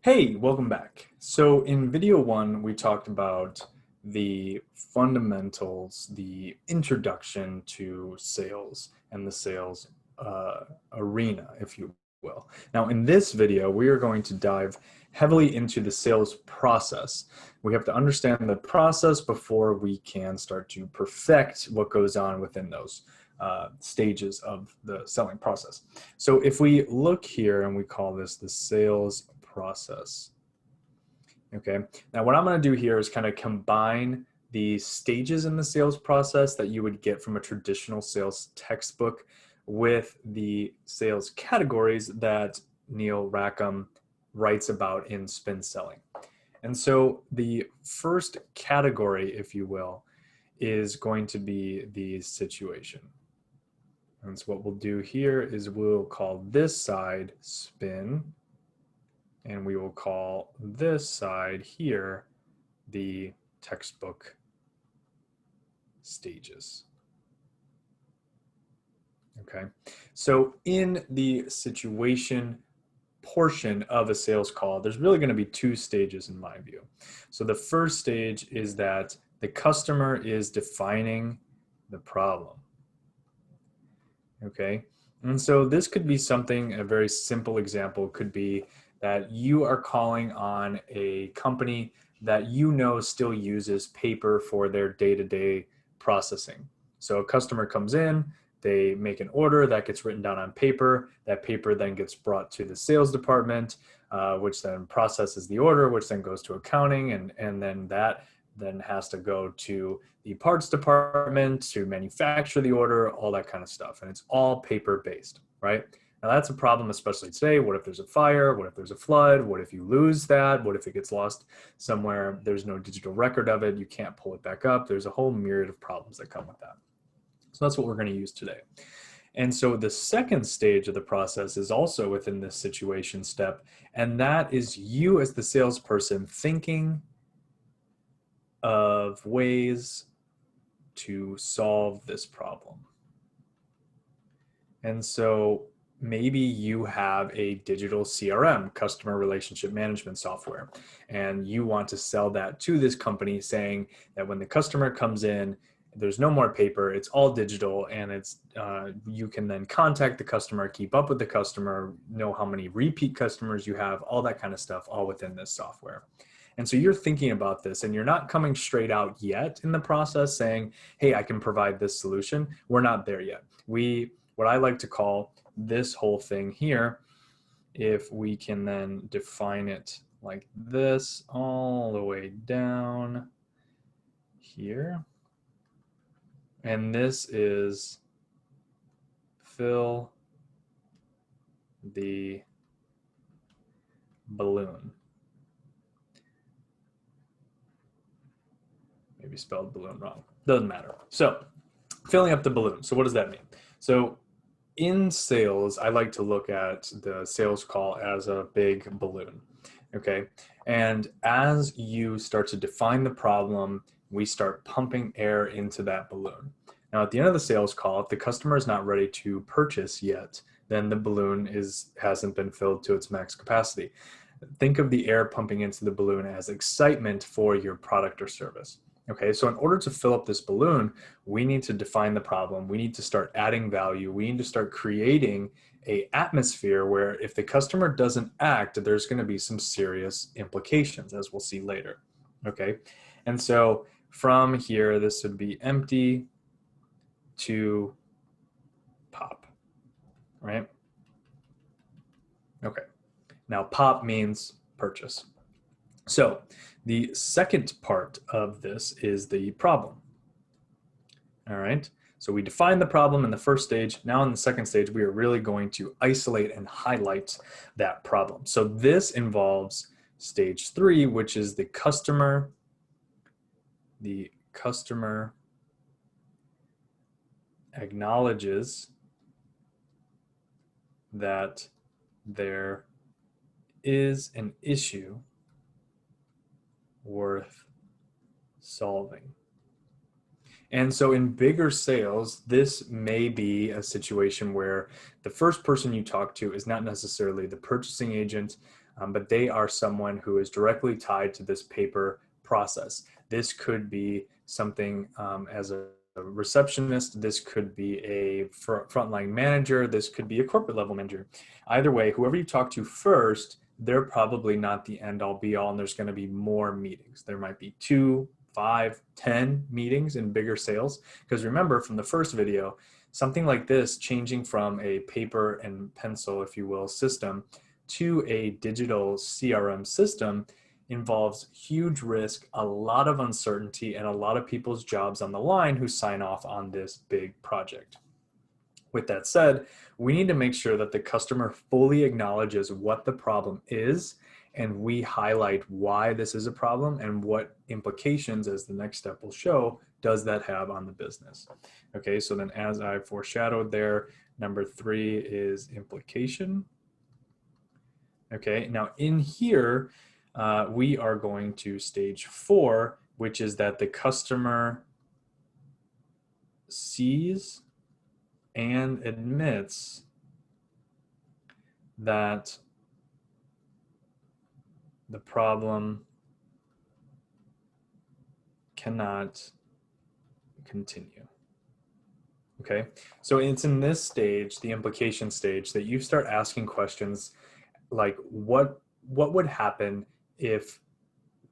Hey, welcome back. So in video one, we talked about the fundamentals, the introduction to sales and the sales arena, if you will. Now in this video, we are going to dive heavily into the sales process. We have to understand the process before we can start to perfect what goes on within those stages of the selling process. So if we look here and we call this the sales process. Okay, now what I'm going to do here is kind of combine the stages in the sales process that you would get from a traditional sales textbook with the sales categories that Neil Rackham writes about in Spin Selling. And so the first category, if you will, is going to be the situation. And so what we'll do here is we'll call this side spin, and we will call this side here the textbook stages. Okay, so in the situation portion of a sales call, there's really going to be two stages in my view. So the first stage is that the customer is defining the problem. Okay, and so this could be something, a very simple example could be that you are calling on a company that you know still uses paper for their day-to-day processing. So a customer comes in, they make an order that gets written down on paper. That paper then gets brought to the sales department, which then processes the order, which then goes to accounting, and then that then has to go to the parts department to manufacture the order, all that kind of stuff. And it's all paper-based, right? Now that's a problem, especially today. What if there's a fire? What if there's a flood? What if you lose that? What if it gets lost somewhere? There's no digital record of it. You can't pull it back up. There's a whole myriad of problems that come with that. So that's what we're going to use today. And so the second stage of the process is also within this situation step, and that is you as the salesperson thinking of ways to solve this problem. And so maybe you have a digital CRM, customer relationship management software, and you want to sell that to this company saying that when the customer comes in, there's no more paper, it's all digital, and it's you can then contact the customer, keep up with the customer, know how many repeat customers you have, all that kind of stuff, all within this software. And so you're thinking about this and you're not coming straight out yet in the process saying, hey, I can provide this solution. We're not there yet. What I like to call this whole thing here, if we can then define it like this all the way down here. And this is fill the balloon. Maybe spelled balloon wrong. Doesn't matter. So filling up the balloon. So what does that mean? So in sales, I like to look at the sales call as a big balloon. Okay. And as you start to define the problem, we start pumping air into that balloon. Now, at the end of the sales call, if the customer is not ready to purchase yet, then the balloon hasn't been filled to its max capacity. Think of the air pumping into the balloon as excitement for your product or service. Okay, so in order to fill up this balloon, we need to define the problem. We need to start adding value. We need to start creating an atmosphere where if the customer doesn't act, there's going to be some serious implications, as we'll see later. Okay, and so from here, this would be empty to pop, right? Okay, now pop means purchase. So the second part of this is the problem. All right, so we define the problem in the first stage. Now in the second stage, we are really going to isolate and highlight that problem. So this involves stage 3, which is the customer acknowledges that there is an issue worth solving. And so in bigger sales, this may be a situation where the first person you talk to is not necessarily the purchasing agent. but they are someone who is directly tied to this paper process. This could be something as a receptionist, this could be a frontline manager, this could be a corporate level manager. Either way, whoever you talk to first, they're probably not the end all be all, and there's going to be more meetings. There might be 2, 5, 10 meetings in bigger sales. Because remember from the first video, something like this, changing from a paper and pencil, if you will, system to a digital CRM system involves huge risk, a lot of uncertainty, and a lot of people's jobs on the line who sign off on this big project. With that said, we need to make sure that the customer fully acknowledges what the problem is, and we highlight why this is a problem and what implications, as the next step will show, does that have on the business. Okay, so then as I foreshadowed there, number 3 is implication. Okay, now in here, we are going to stage 4, which is that the customer sees and admits that the problem cannot continue. Okay, so it's in this stage, the implication stage, that you start asking questions like what would happen if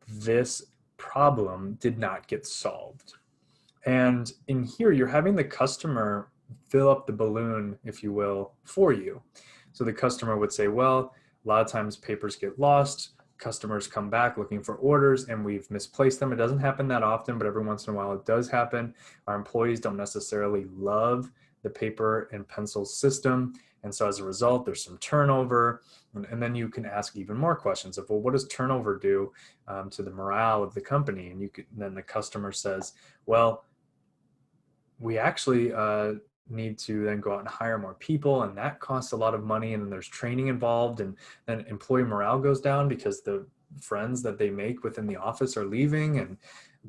this problem did not get solved? And in here, you're having the customer fill up the balloon, if you will, for you. So the customer would say, well, a lot of times papers get lost, customers come back looking for orders and we've misplaced them. It doesn't happen that often, but every once in a while it does happen. Our employees don't necessarily love the paper and pencil system. And so as a result, there's some turnover. And then you can ask even more questions of, well, what does turnover do to the morale of the company? And then the customer says, well, we actually need to then go out and hire more people, and that costs a lot of money, and then there's training involved, and then employee morale goes down because the friends that they make within the office are leaving, and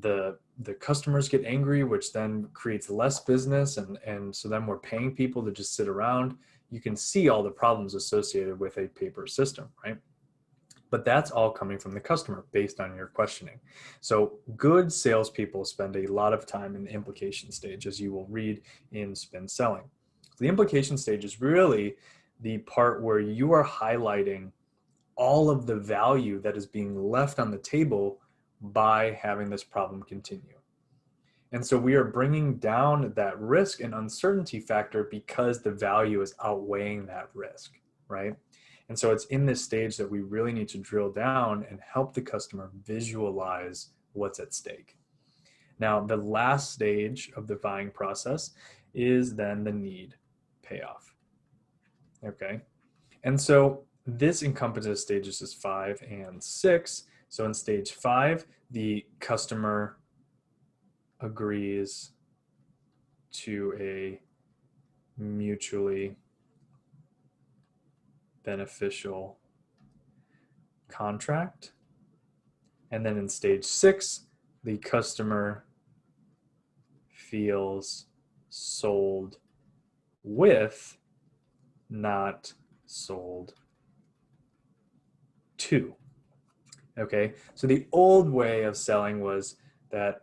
the customers get angry, which then creates less business, and so then we're paying people to just sit around. You can see all the problems associated with a paper system, right? But that's all coming from the customer based on your questioning. So good salespeople spend a lot of time in the implication stage, as you will read in Spin Selling. The implication stage is really the part where you are highlighting all of the value that is being left on the table by having this problem continue. And so we are bringing down that risk and uncertainty factor because the value is outweighing that risk, right? And so it's in this stage that we really need to drill down and help the customer visualize what's at stake. Now, the last stage of the buying process is then the need payoff. Okay. And so this encompasses stages 5 and 6. So in stage 5, the customer agrees to a mutually beneficial contract. And then in stage 6, the customer feels sold with, not sold to. Okay, so the old way of selling was that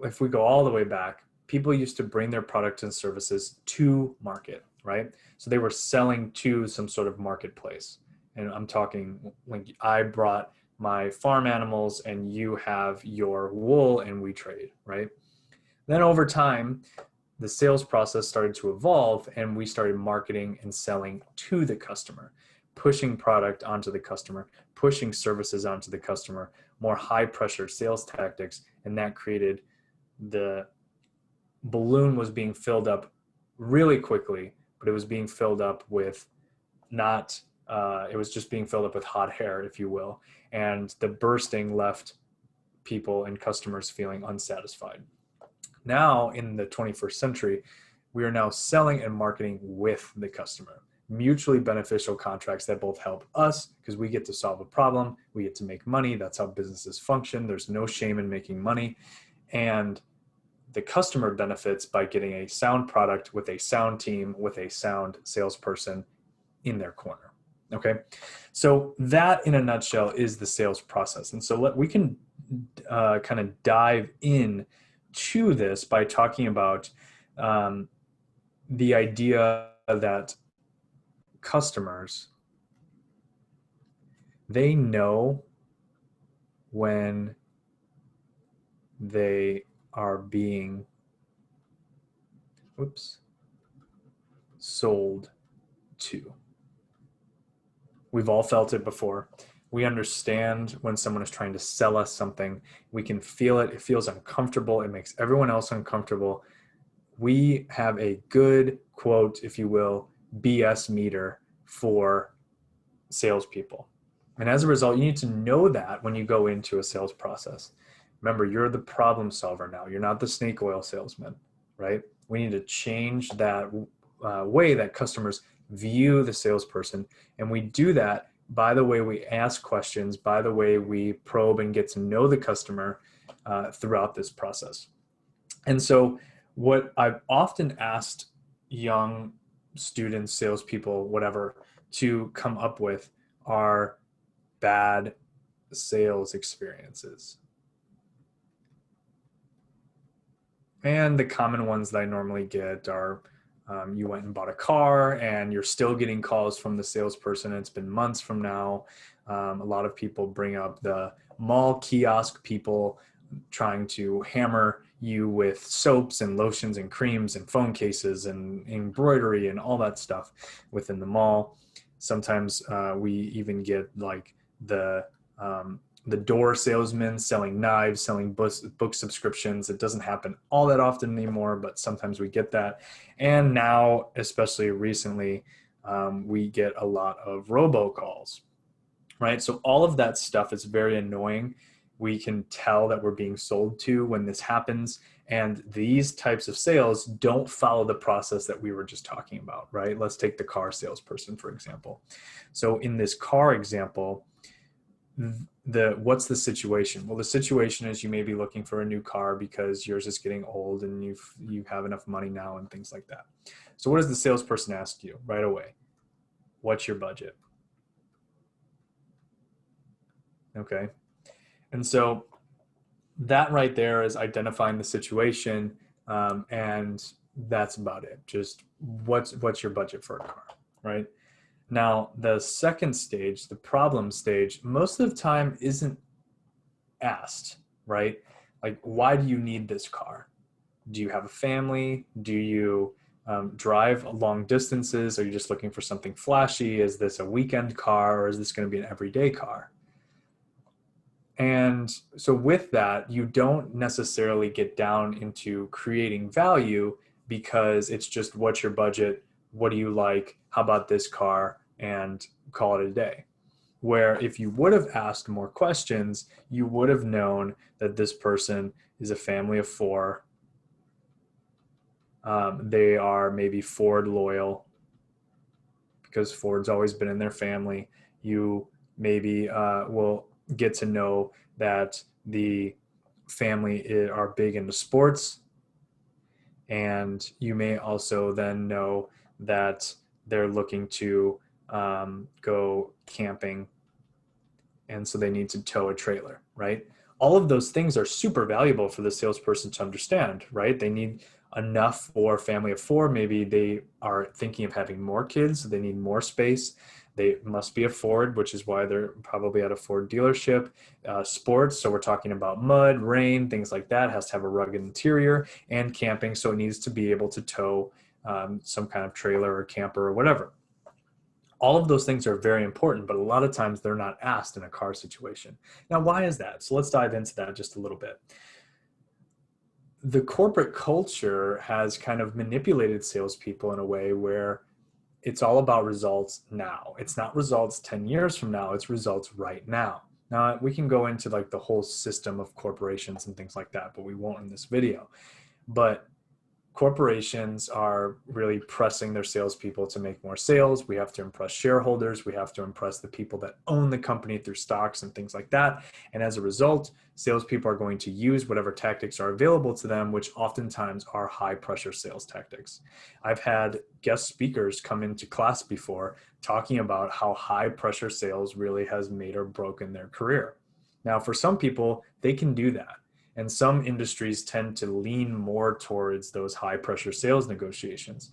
if we go all the way back, people used to bring their products and services to market, right? So they were selling to some sort of marketplace. And I'm talking like I brought my farm animals and you have your wool and we trade, right? Then over time, the sales process started to evolve and we started marketing and selling to the customer, pushing product onto the customer, pushing services onto the customer, more high pressure sales tactics. And that created the balloon was being filled up really quickly, but it was being filled up with not, it was just being filled up with hot air, if you will. And the bursting left people and customers feeling unsatisfied. Now in the 21st century, we are now selling and marketing with the customer. Mutually beneficial contracts that both help us because we get to solve a problem, we get to make money. That's how businesses function. There's no shame in making money. And the customer benefits by getting a sound product with a sound team, with a sound salesperson in their corner. Okay. So that in a nutshell is the sales process. And so we can kind of dive in to this by talking about um, the idea that customers, they know when they are being, oops, sold to. We've all felt it before. We understand when someone is trying to sell us something. We can feel it. It feels uncomfortable. It makes everyone else uncomfortable. We have a good, quote, if you will, BS meter for salespeople. And as a result, you need to know that when you go into a sales process. Remember, you're the problem solver now. You're not the snake oil salesman, right? We need to change that way that customers view the salesperson. And we do that by the way we ask questions, by the way we probe and get to know the customer throughout this process. And so, what I've often asked young students, salespeople, whatever, to come up with are bad sales experiences. And the common ones that I normally get are you went and bought a car and you're still getting calls from the salesperson. It's been months from now. A lot of people bring up the mall kiosk people trying to hammer you with soaps and lotions and creams and phone cases and embroidery and all that stuff within the mall. Sometimes we even get like the door salesman selling knives, selling book subscriptions. It doesn't happen all that often anymore, but sometimes we get that. And now, especially recently, we get a lot of robocalls, right? So all of that stuff is very annoying. We can tell that we're being sold to when this happens. And these types of sales don't follow the process that we were just talking about, right? Let's take the car salesperson, for example. So in this car example, what's the situation? Well, the situation is you may be looking for a new car because yours is getting old and you have enough money now and things like that. So what does the salesperson ask you right away? What's your budget? Okay. And so that right there is identifying the situation, and that's about it. Just what's your budget for a car, right? Now, the second stage, the problem stage, most of the time isn't asked, right? Like, why do you need this car? Do you have a family? Do you drive long distances? Are you just looking for something flashy? Is this a weekend car or is this going to be an everyday car? And so with that, you don't necessarily get down into creating value because it's just what's your budget? What do you like? How about this car? And call it a day. Where if you would have asked more questions, you would have known that this person is a family of four. They are maybe Ford loyal because Ford's always been in their family. You maybe will get to know that the family are big into sports. And you may also then know that they're looking to go camping. And so they need to tow a trailer, right? All of those things are super valuable for the salesperson to understand, right? They need enough for a family of four. Maybe they are thinking of having more kids. So they need more space. They must be a Ford, which is why they're probably at a Ford dealership. Sports, so we're talking about mud, rain, things like that. It has to have a rugged interior, and camping, so it needs to be able to tow some kind of trailer or camper or whatever. All of those things are very important, but a lot of times they're not asked in a car situation. Now, why is that? So let's dive into that just a little bit. The corporate culture has kind of manipulated salespeople in a way where it's all about results now. It's not results 10 years from now, it's results right now. Now, we can go into like the whole system of corporations and things like that, but we won't in this video. But corporations are really pressing their salespeople to make more sales. We have to impress shareholders. We have to impress the people that own the company through stocks and things like that. And as a result, salespeople are going to use whatever tactics are available to them, which oftentimes are high pressure sales tactics. I've had guest speakers come into class before talking about how high pressure sales really has made or broken their career. Now, for some people, they can do that. And some industries tend to lean more towards those high pressure sales negotiations.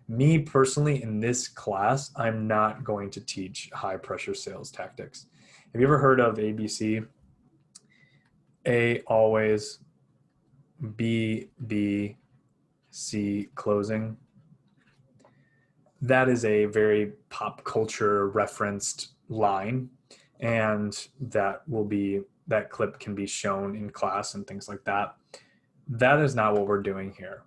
Me personally, in this class, I'm not going to teach high pressure sales tactics. Have you ever heard of ABC? A always, B, C closing. That is a very pop culture referenced line, and that clip can be shown in class and things like that. That is not what we're doing here.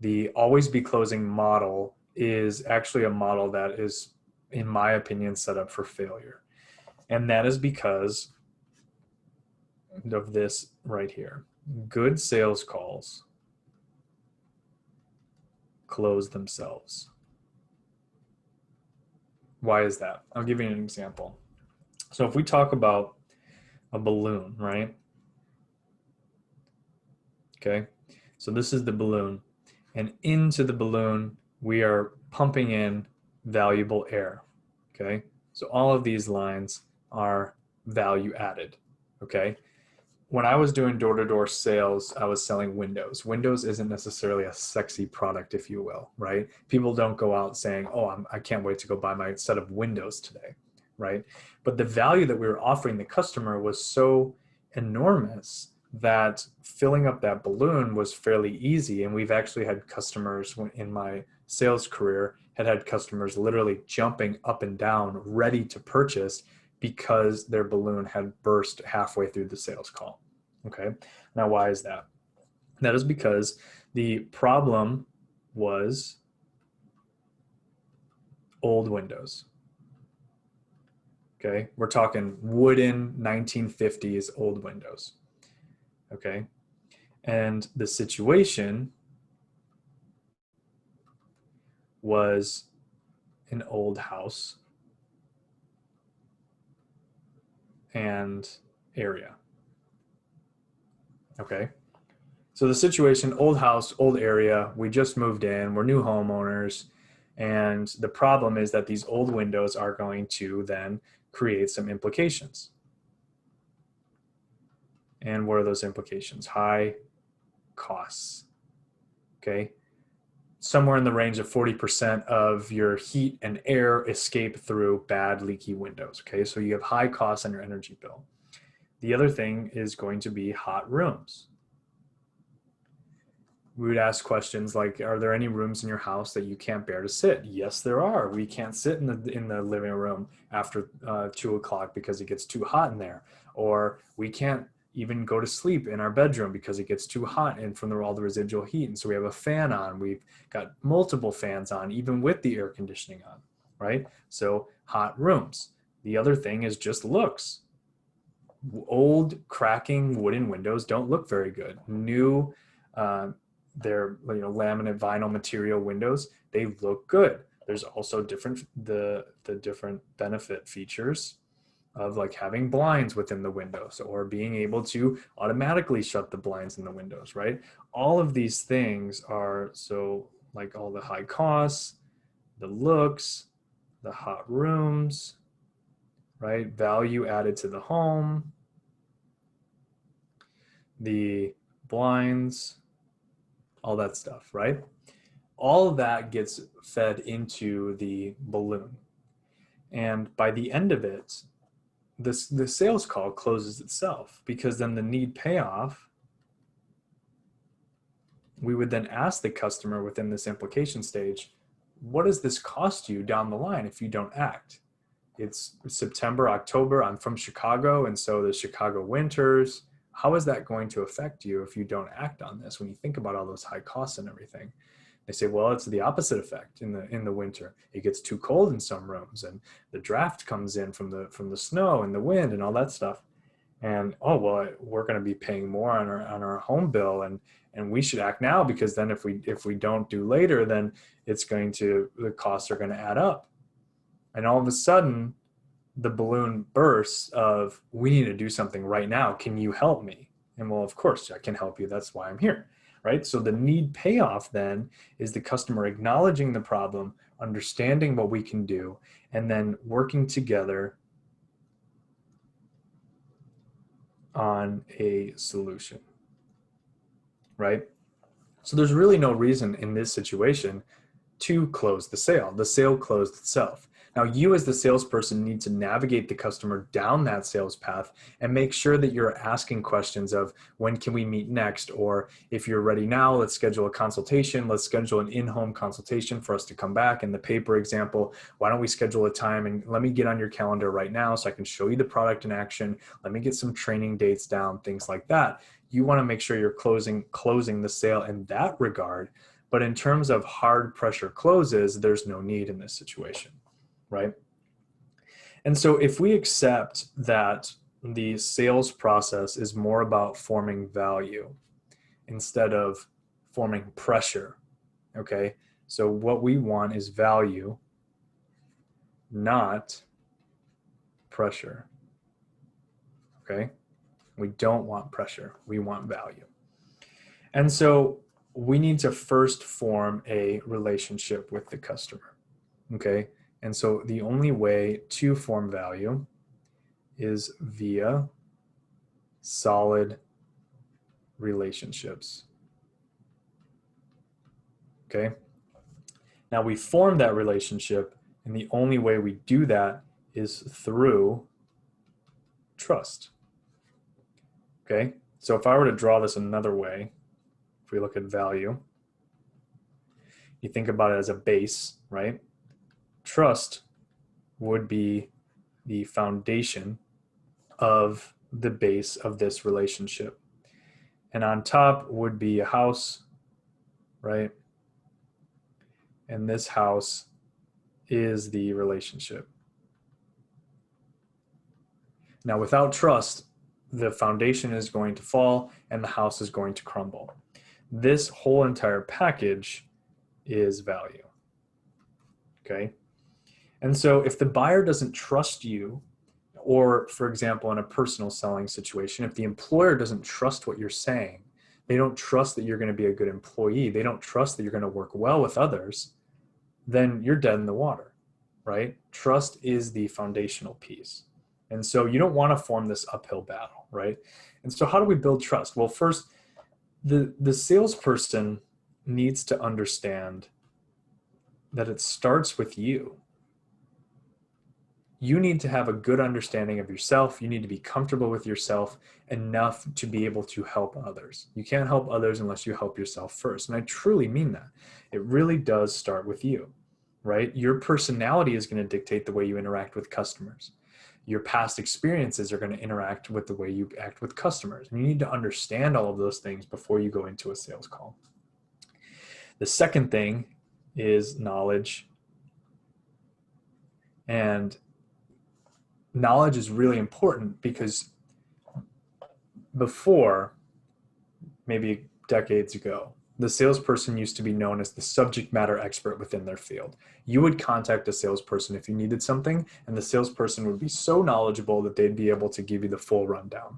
The always be closing model is actually a model that is, in my opinion, set up for failure. And that is because of this right here. Good sales calls close themselves. Why is that? I'll give you an example. So if we talk about a balloon, right? Okay, so this is the balloon, and into the balloon we are pumping in valuable air. Okay, so all of these lines are value added. Okay, when I was doing door-to-door sales, I was selling windows. Windows isn't necessarily a sexy product, if you will, right? People don't go out saying, oh, I can't wait to go buy my set of windows today, right? But the value that we were offering the customer was so enormous that filling up that balloon was fairly easy. And we've actually had customers in my sales career had customers literally jumping up and down ready to purchase because their balloon had burst halfway through the sales call. Okay, now why is that? That is because the problem was old windows. Okay, we're talking wooden 1950s old windows. Okay, and the situation was an old house and area. Okay, so the situation, old house, old area, we just moved in, we're new homeowners, and the problem is that these old windows are going to then create some implications. And what are those implications? High costs. Okay, somewhere in the range of 40% of your heat and air escape through bad leaky windows. Okay, so you have high costs on your energy bill. The other thing is going to be hot rooms. We would ask questions like, are there any rooms in your house that you can't bear to sit? Yes, there are. We can't sit in the living room after 2 o'clock because it gets too hot in there. Or we can't even go to sleep in our bedroom because it gets too hot and from all the residual heat. And so we have a fan on. We've got multiple fans on, even with the air conditioning on, right? So hot rooms. The other thing is just looks. Old cracking wooden windows don't look very good. New, they're laminate vinyl material windows, they look good. There's also the different benefit features of like having blinds within the windows or being able to automatically shut the blinds in the windows, right? All of these things are, so like all the high costs, the looks, the hot rooms, right? Value added to the home, the blinds, all that stuff, right? All of that gets fed into the balloon. And by the end of it, the sales call closes itself, because then the need payoff, we would then ask the customer within this implication stage, what does this cost you down the line if you don't act? It's September, October, I'm from Chicago, and so the Chicago winters, how is that going to affect you if you don't act on this when you think about all those high costs and everything? They say, well, it's the opposite effect in the winter. It gets too cold in some rooms, and the draft comes in from the snow and the wind and all that stuff. and oh well, we're going to be paying more on our home bill, and we should act now, because then if we don't do later, then the costs are going to add up. And all of a sudden the balloon bursts of, we need to do something right now, can you help me? And well, of course I can help you, that's why I'm here, right? So the need payoff then is the customer acknowledging the problem, understanding what we can do, and then working together on a solution, right? So there's really no reason in this situation to close the sale. The sale closed itself. Now, you as the salesperson need to navigate the customer down that sales path and make sure that you're asking questions of, when can we meet next? Or if you're ready now, let's schedule a consultation. Let's schedule an in-home consultation for us to come back. In the paper example, why don't we schedule a time and let me get on your calendar right now so I can show you the product in action. Let me get some training dates down, things like that. You want to make sure you're closing the sale in that regard. But in terms of hard pressure closes, there's no need in this situation, right? And so if we accept that the sales process is more about forming value instead of forming pressure, okay? So what we want is value, not pressure, okay? We don't want pressure, we want value. And so we need to first form a relationship with the customer, okay? And so the only way to form value is via solid relationships, okay? Now we form that relationship, and the only way we do that is through trust, okay? So if I were to draw this another way, if we look at value, you think about it as a base, right? Trust would be the foundation of the base of this relationship. And on top would be a house, right? And this house is the relationship. Now, without trust, the foundation is going to fall and the house is going to crumble. This whole entire package is value, okay? And so if the buyer doesn't trust you, or for example, in a personal selling situation, if the employer doesn't trust what you're saying, they don't trust that you're going to be a good employee, they don't trust that you're going to work well with others, then you're dead in the water, right? Trust is the foundational piece. And so you don't want to form this uphill battle, right? And so how do we build trust? Well, first, the salesperson needs to understand that it starts with you. You need to have a good understanding of yourself. You need to be comfortable with yourself enough to be able to help others. You can't help others unless you help yourself first. And I truly mean that. It really does start with you, right? Your personality is going to dictate the way you interact with customers. Your past experiences are going to interact with the way you act with customers. And you need to understand all of those things before you go into a sales call. The second thing is knowledge. And knowledge is really important because before, maybe decades ago, the salesperson used to be known as the subject matter expert within their field. You would contact a salesperson if you needed something, and the salesperson would be so knowledgeable that they'd be able to give you the full rundown.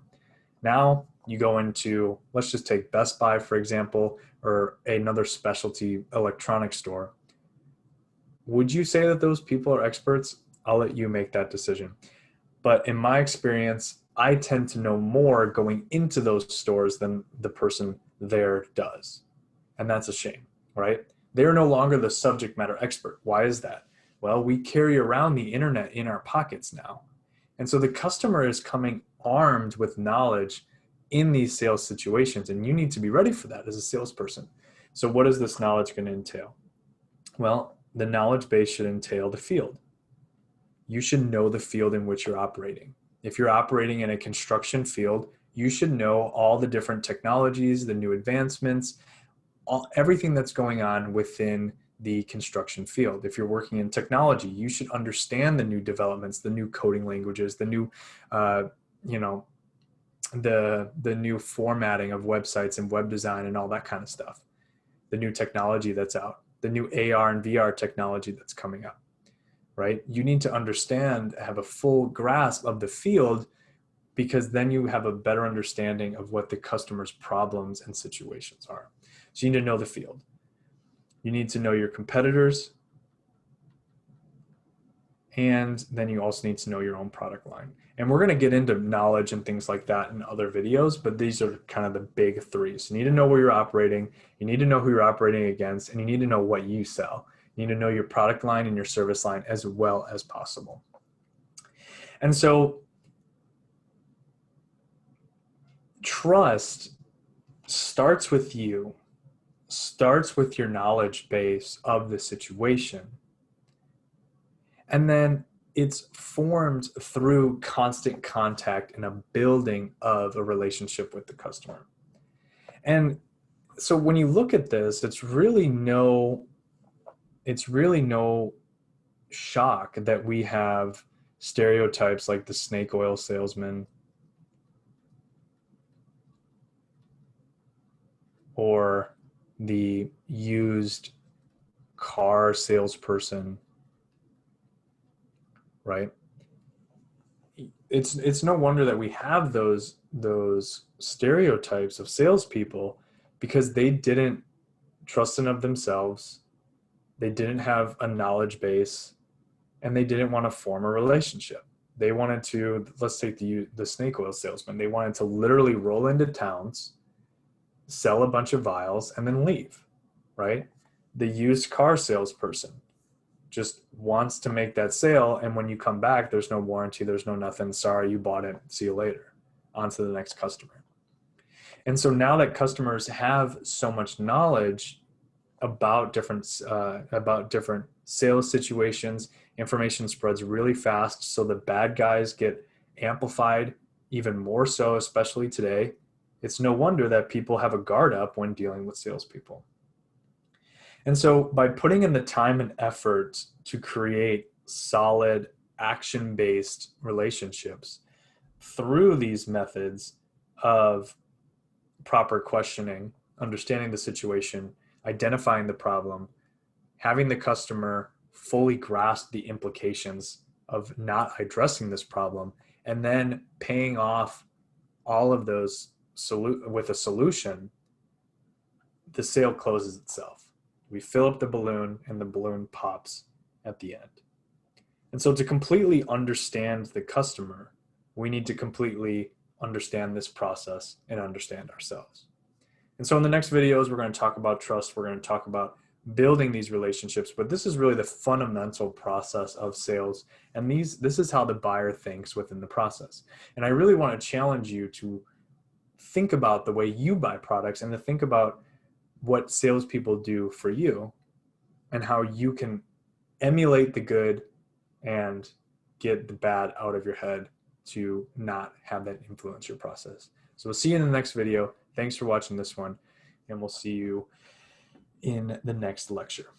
Now you go into, let's just take Best Buy, for example, or another specialty electronics store. Would you say that those people are experts? I'll let you make that decision. But in my experience, I tend to know more going into those stores than the person there does. And that's a shame, right? They're no longer the subject matter expert. Why is that? Well, we carry around the internet in our pockets now. And so the customer is coming armed with knowledge in these sales situations, and you need to be ready for that as a salesperson. So what is this knowledge going to entail? Well, the knowledge base should entail the field. You should know the field in which you're operating. If you're operating in a construction field, you should know all the different technologies, the new advancements, everything that's going on within the construction field. If you're working in technology, you should understand the new developments, the new coding languages, the new, the new formatting of websites and web design and all that kind of stuff, the new technology that's out, the new AR and VR technology that's coming up, right? You need to understand, have a full grasp of the field, because then you have a better understanding of what the customer's problems and situations are. So you need to know the field. You need to know your competitors, and then you also need to know your own product line. And we're going to get into knowledge and things like that in other videos, but these are kind of the big three. So you need to know where you're operating, you need to know who you're operating against, and you need to know what you sell. You need to know your product line and your service line as well as possible. And so trust starts with you, starts with your knowledge base of the situation. And then it's formed through constant contact and a building of a relationship with the customer. And so when you look at this, it's really no shock that we have stereotypes like the snake oil salesman or the used car salesperson, right? It's no wonder that we have those stereotypes of salespeople, because they didn't trust in of themselves, they didn't have a knowledge base, and they didn't want to form a relationship. They wanted to, let's take the snake oil salesman. They wanted to literally roll into towns, sell a bunch of vials, and then leave, right? The used car salesperson just wants to make that sale, and when you come back, there's no warranty, there's no nothing. Sorry, you bought it. See you later. On to the next customer. And so now that customers have so much knowledge about different sales situations, information spreads really fast. So the bad guys get amplified even more so, especially today. It's no wonder that people have a guard up when dealing with salespeople. And so by putting in the time and effort to create solid action-based relationships through these methods of proper questioning, understanding the situation, identifying the problem, having the customer fully grasp the implications of not addressing this problem, and then paying off all of those with a solution, the sale closes itself. We fill up the balloon and the balloon pops at the end. And so to completely understand the customer, we need to completely understand this process and understand ourselves. And so in the next videos, we're going to talk about trust. We're going to talk about building these relationships, but this is really the fundamental process of sales. And this is how the buyer thinks within the process. And I really want to challenge you to think about the way you buy products and to think about what salespeople do for you and how you can emulate the good and get the bad out of your head to not have that influence your process. So we'll see you in the next video. Thanks for watching this one, and we'll see you in the next lecture.